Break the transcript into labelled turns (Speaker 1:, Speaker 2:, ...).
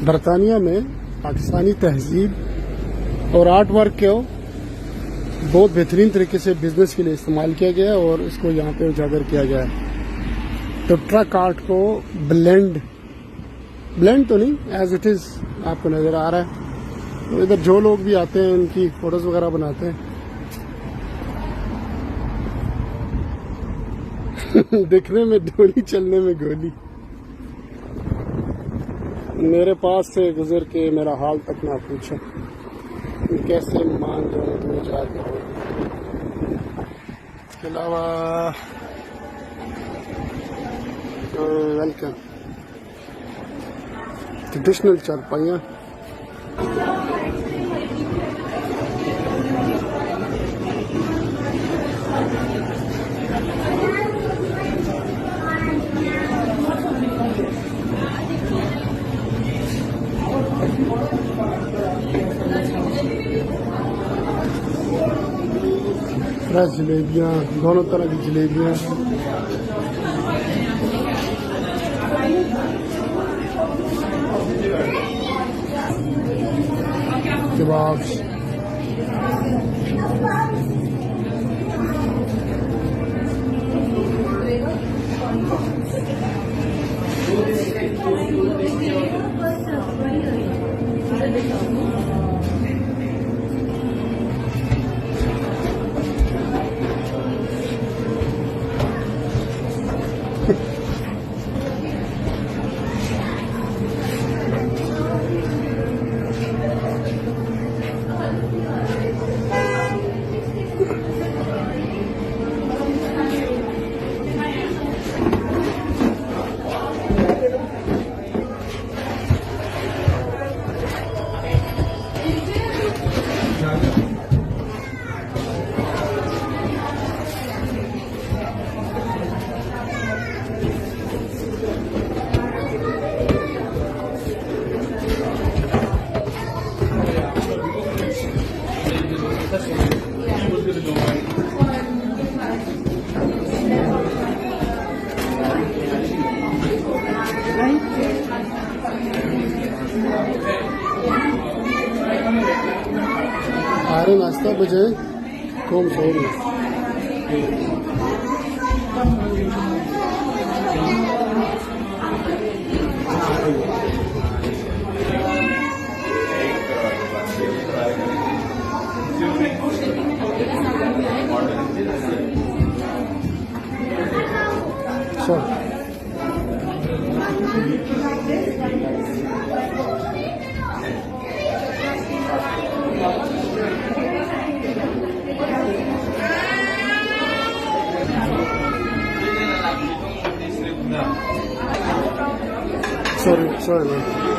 Speaker 1: बरतानिया में पाकिस्तानी तहजीब और आर्ट वर्क को बहुत बेहतरीन तरीके से बिजनेस के लिए इस्तेमाल किया गया है और इसको यहाँ पे उजागर किया गया है। तो ट्रक आर्ट को ब्लेंड तो नहीं, एज इट इज आपको नजर आ रहा है। तो इधर जो लोग भी आते हैं उनकी फोटोज वगैरह बनाते हैं। दिखने में डोली, चलने में गोली। मेरे पास से गुजर के मेरा हाल तक ना पूछो, कैसे मान जाऊँ तो विचार करो। इसके अलावा वेलकम ट्रेडिशनल चारपाइयाँ, फ्रेश जलेबियाँ, दोनों तरह की जलेबियाँ, कबाब्स, आरे नाश्ता बजे कौन सो रही sorry man.